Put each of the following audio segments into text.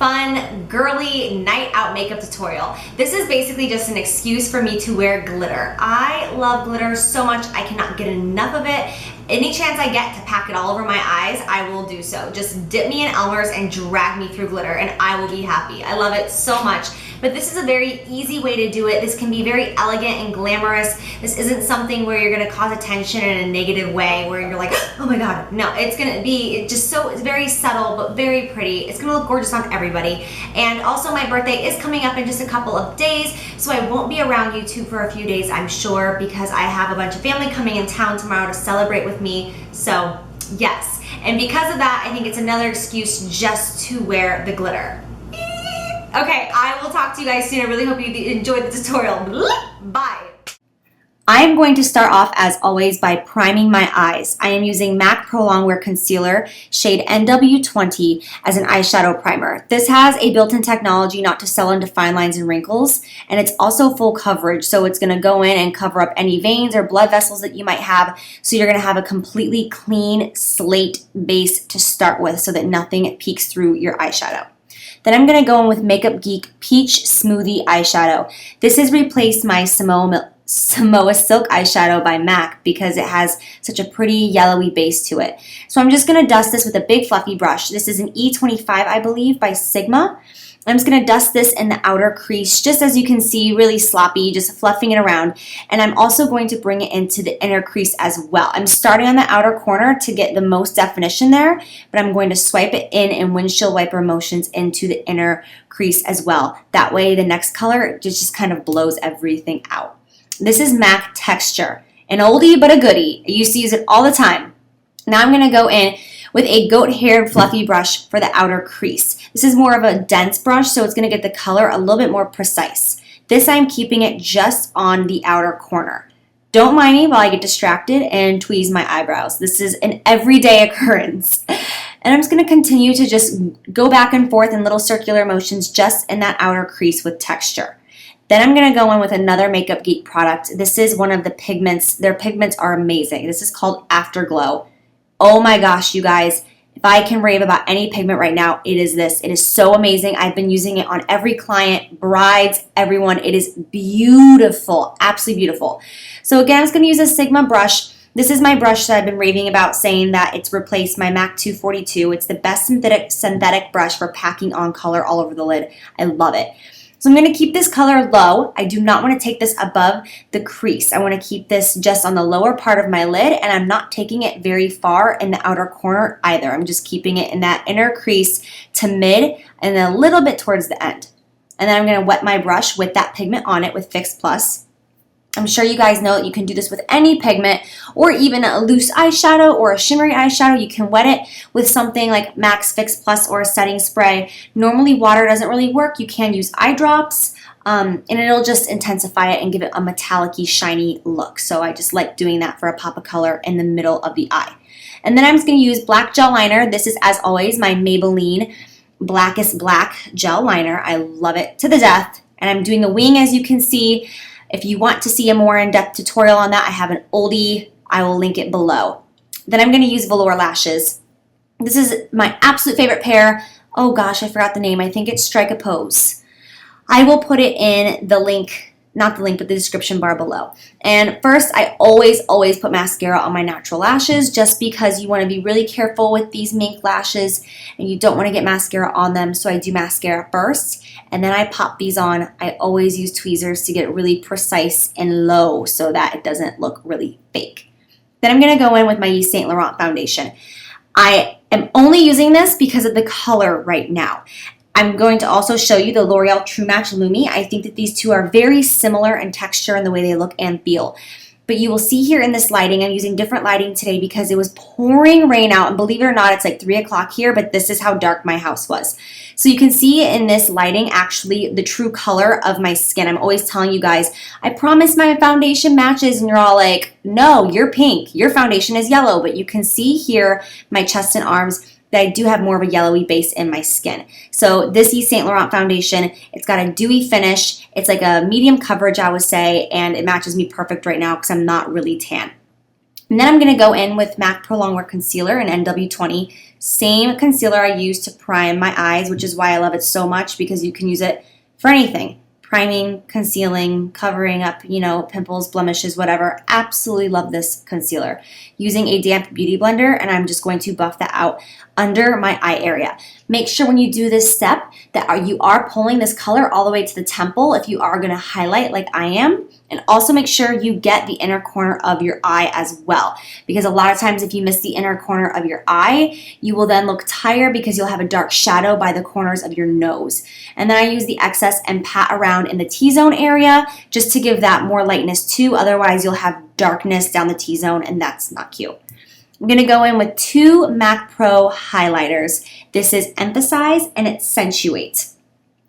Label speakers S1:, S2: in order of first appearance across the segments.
S1: fun, girly night out makeup tutorial. This is basically just an excuse for me to wear glitter. I love glitter so much, I cannot get enough of it. Any chance I get to pack it all over my eyes, I will do so. Just dip me in Elmer's and drag me through glitter and I will be happy. I love it so much. But this is a very easy way to do it. This can be very elegant and glamorous. This isn't something where you're gonna cause attention in a negative way where you're like, oh my God. No, it's gonna be just so, it's very subtle but very pretty. It's gonna look gorgeous on everybody. And also my birthday is coming up in just a couple of days, so I won't be around YouTube for a few days, I'm sure, because I have a bunch of family coming in town tomorrow to celebrate with me. So yes, and because of that, I think it's another excuse just to wear the glitter. Okay, I will talk to you guys soon. I really hope you enjoyed the tutorial. Bye. I am going to start off, as always, by priming my eyes. I am using MAC Pro Longwear Concealer, shade NW20, as an eyeshadow primer. This has a built-in technology not to settle into fine lines and wrinkles, and it's also full coverage, so it's going to go in and cover up any veins or blood vessels that you might have, so you're going to have a completely clean slate base to start with so that nothing peeks through your eyeshadow. Then I'm going to go in with Makeup Geek Peach Smoothie Eyeshadow. This has replaced my Samoa Silk eyeshadow by MAC because it has such a pretty yellowy base to it. So I'm just going to dust this with a big fluffy brush. This is an E25, I believe, by Sigma. I'm just going to dust this in the outer crease, just as you can see, really sloppy, just fluffing it around. And I'm also going to bring it into the inner crease as well. I'm starting on the outer corner to get the most definition there, but I'm going to swipe it in windshield wiper motions into the inner crease as well. That way the next color just kind of blows everything out. This is MAC Texture, an oldie but a goodie. I used to use it all the time. Now I'm going to go in with a goat-haired fluffy brush for the outer crease. This is more of a dense brush, so it's going to get the color a little bit more precise. This I'm keeping it just on the outer corner. Don't mind me while I get distracted and tweeze my eyebrows. This is an everyday occurrence. And I'm just going to continue to just go back and forth in little circular motions just in that outer crease with texture. Then I'm going to go in with another Makeup Geek product. This is one of the pigments. Their pigments are amazing. This is called Afterglow. Oh my gosh, you guys, if I can rave about any pigment right now, it is this. It is so amazing. I've been using it on every client, brides, everyone. It is beautiful, absolutely beautiful. So again, I'm just going to use a Sigma brush. This is my brush that I've been raving about, saying that it's replaced my MAC 242. It's the best synthetic brush for packing on color all over the lid. I love it. So I'm going to keep this color low. I do not want to take this above the crease. I want to keep this just on the lower part of my lid, and I'm not taking it very far in the outer corner either. I'm just keeping it in that inner crease to mid and then a little bit towards the end. And then I'm going to wet my brush with that pigment on it with Fix Plus. I'm sure you guys know that you can do this with any pigment or even a loose eyeshadow or a shimmery eyeshadow. You can wet it with something like MAC's Fix Plus or a setting spray. Normally water doesn't really work. You can use eye drops and it'll just intensify it and give it a metallic-y, shiny look. So I just like doing that for a pop of color in the middle of the eye. And then I'm just going to use black gel liner. This is, as always, my Maybelline Blackest Black gel liner. I love it to the death. And I'm doing a wing, as you can see. If you want to see a more in-depth tutorial on that, I have an oldie. I will link it below. Then I'm going to use Velour lashes. This is my absolute favorite pair. Oh gosh, I forgot the name. I think it's Strike a Pose. I will put it in the link, not the link, but the description bar below. And first, I always put mascara on my natural lashes just because you want to be really careful with these mink lashes and you don't want to get mascara on them. So I do mascara first and then I pop these on. I always use tweezers to get it really precise and low so that it doesn't look really fake. Then I'm going to go in with my Yves Saint Laurent foundation. I am only using this because of the color right now. I'm going to also show you the L'Oreal True Match Lumi. I think that these two are very similar in texture and the way they look and feel. But you will see here in this lighting, I'm using different lighting today because it was pouring rain out. And believe it or not, it's like 3 o'clock here, but this is how dark my house was. So you can see in this lighting actually the true color of my skin. I'm always telling you guys, I promise my foundation matches, and you're all like, no, you're pink. Your foundation is yellow. But you can see here my chest and arms that I do have more of a yellowy base in my skin. So this Yves Saint Laurent foundation, it's got a dewy finish. It's like a medium coverage, I would say, and it matches me perfect right now because I'm not really tan. And then I'm going to go in with MAC Prolong Wear Concealer in NW20. Same concealer I use to prime my eyes, which is why I love it so much, because you can use it for anything. Priming, concealing, covering up, you know, pimples, blemishes, whatever. Absolutely love this concealer. Using a damp beauty blender, and I'm just going to buff that out under my eye area. Make sure when you do this step that you are pulling this color all the way to the temple if you are going to highlight like I am. And also make sure you get the inner corner of your eye as well. Because a lot of times if you miss the inner corner of your eye, you will then look tired because you'll have a dark shadow by the corners of your nose. And then I use the excess and pat around in the T-zone area just to give that more lightness too. Otherwise you'll have darkness down the T-zone and that's not cute. I'm going to go in with 2 MAC Pro highlighters. This is Emphasize and Accentuate.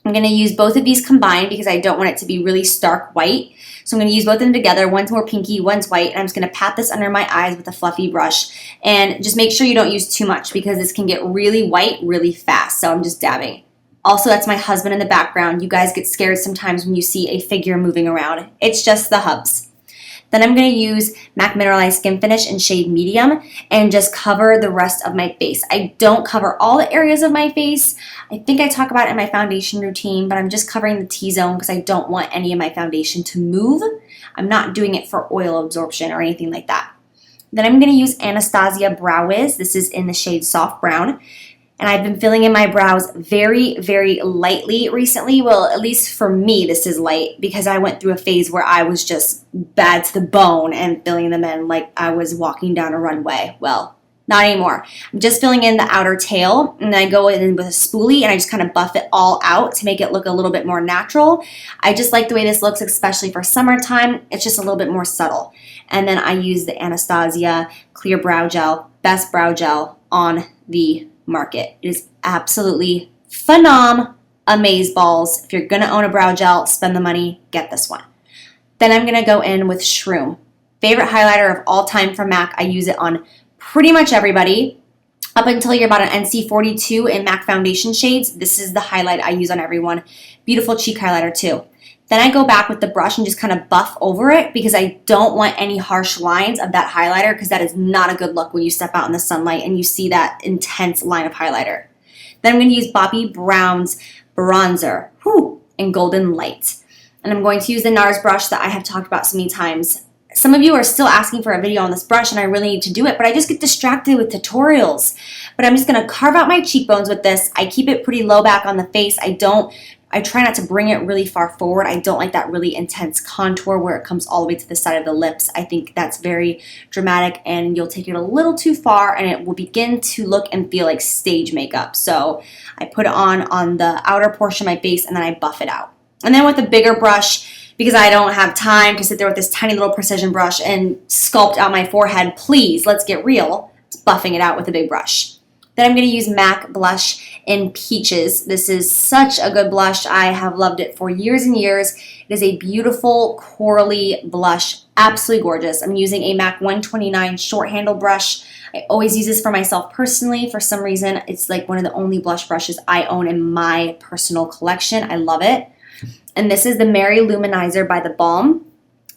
S1: I'm going to use both of these combined because I don't want it to be really stark white. So I'm going to use both of them together. One's more pinky, one's white. And I'm just going to pat this under my eyes with a fluffy brush. And just make sure you don't use too much because this can get really white really fast. So I'm just dabbing. Also, that's my husband in the background. You guys get scared sometimes when you see a figure moving around. It's just the hubs. Then I'm going to use MAC Mineralized Skin Finish in shade Medium and just cover the rest of my face. I don't cover all the areas of my face. I think I talk about it in my foundation routine, but I'm just covering the T-zone because I don't want any of my foundation to move. I'm not doing it for oil absorption or anything like that. Then I'm going to use Anastasia Brow Wiz. This is in the shade Soft Brown. And I've been filling in my brows very, very lightly recently. Well, at least for me, this is light because I went through a phase where I was just bad to the bone and filling them in like I was walking down a runway. Well, not anymore. I'm just filling in the outer tail, and then I go in with a spoolie and I just kind of buff it all out to make it look a little bit more natural. I just like the way this looks, especially for summertime. It's just a little bit more subtle. And then I use the Anastasia Clear Brow Gel, best brow gel on the market. It is absolutely phenom, amazeballs. If you're going to own a brow gel, spend the money, get this one. Then I'm going to go in with Shroom. Favorite highlighter of all time from MAC. I use it on pretty much everybody. Up until you're about an NC42 in MAC foundation shades, this is the highlight I use on everyone. Beautiful cheek highlighter too. Then I go back with the brush and just kind of buff over it because I don't want any harsh lines of that highlighter because that is not a good look when you step out in the sunlight and you see that intense line of highlighter. Then I'm going to use Bobbi Brown's bronzer in Golden Light. And I'm going to use the NARS brush that I have talked about so many times. Some of you are still asking for a video on this brush and I really need to do it, but I just get distracted with tutorials. But I'm just going to carve out my cheekbones with this. I keep it pretty low back on the face. I try not to bring it really far forward. I don't like that really intense contour where it comes all the way to the side of the lips. I think that's very dramatic and you'll take it a little too far and it will begin to look and feel like stage makeup. So I put it on the outer portion of my face and then I buff it out. And then with a bigger brush, because I don't have time to sit there with this tiny little precision brush and sculpt out my forehead, please, let's get real. It's buffing it out with a big brush. Then I'm going to use MAC Blush in Peaches. This is such a good blush. I have loved it for years and years. It is a beautiful corally blush. Absolutely gorgeous. I'm using a MAC 129 short handle brush. I always use this for myself personally. For some reason, it's like one of the only blush brushes I own in my personal collection. I love it. And this is the Mary Luminizer by the Balm.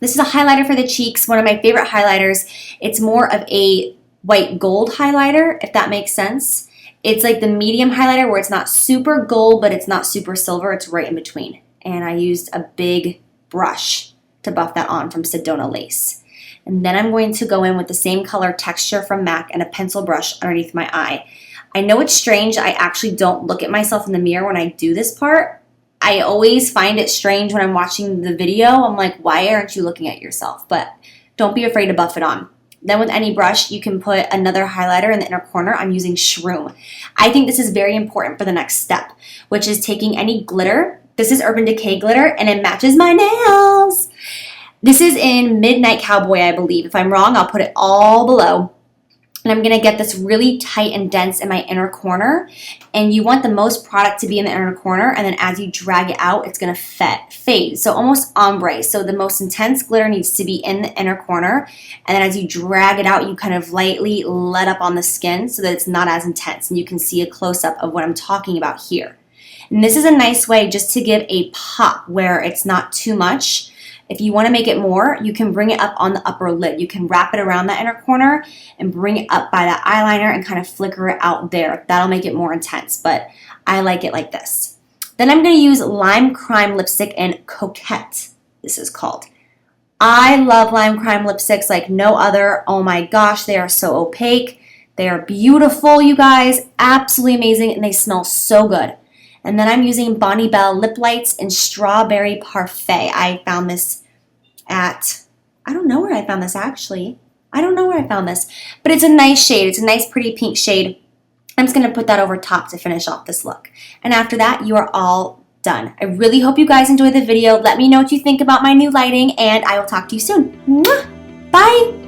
S1: This is a highlighter for the cheeks, one of my favorite highlighters. It's more of a white gold highlighter, if that makes sense. It's like the medium highlighter where it's not super gold, but it's not super silver. It's right in between. And I used a big brush to buff that on from Sedona Lace. And then I'm going to go in with the same color texture from MAC and a pencil brush underneath my eye. I know it's strange. I actually don't look at myself in the mirror when I do this part. I always find it strange when I'm watching the video. I'm like, why aren't you looking at yourself? But don't be afraid to buff it on. Then with any brush, you can put another highlighter in the inner corner. I'm using Shroom. I think this is very important for the next step, which is taking any glitter. This is Urban Decay glitter, and it matches my nails. This is in Midnight Cowboy, I believe. If I'm wrong, I'll put it all below. And I'm going to get this really tight and dense in my inner corner. And you want the most product to be in the inner corner. And then as you drag it out, it's going to fade. So almost ombre. So the most intense glitter needs to be in the inner corner. And then as you drag it out, you kind of lightly let up on the skin so that it's not as intense. And you can see a close-up of what I'm talking about here. And this is a nice way just to give a pop where it's not too much. If you want to make it more, you can bring it up on the upper lid. You can wrap it around that inner corner and bring it up by that eyeliner and kind of flicker it out there. That'll make it more intense, but I like it like this. Then I'm going to use Limecrime lipstick in Coquette, this is called. I love Limecrime lipsticks like no other. Oh my gosh, they are so opaque. They are beautiful, you guys. Absolutely amazing, and they smell so good. And then I'm using Bonne Lip Lights in Strawberry Parfait. I found this at, I don't know where I found this actually. I don't know where I found this, but it's a nice shade. It's a nice pretty pink shade. I'm just going to put that over top to finish off this look. And after that, you are all done. I really hope you guys enjoyed the video. Let me know what you think about my new lighting, and I will talk to you soon. Mwah! Bye!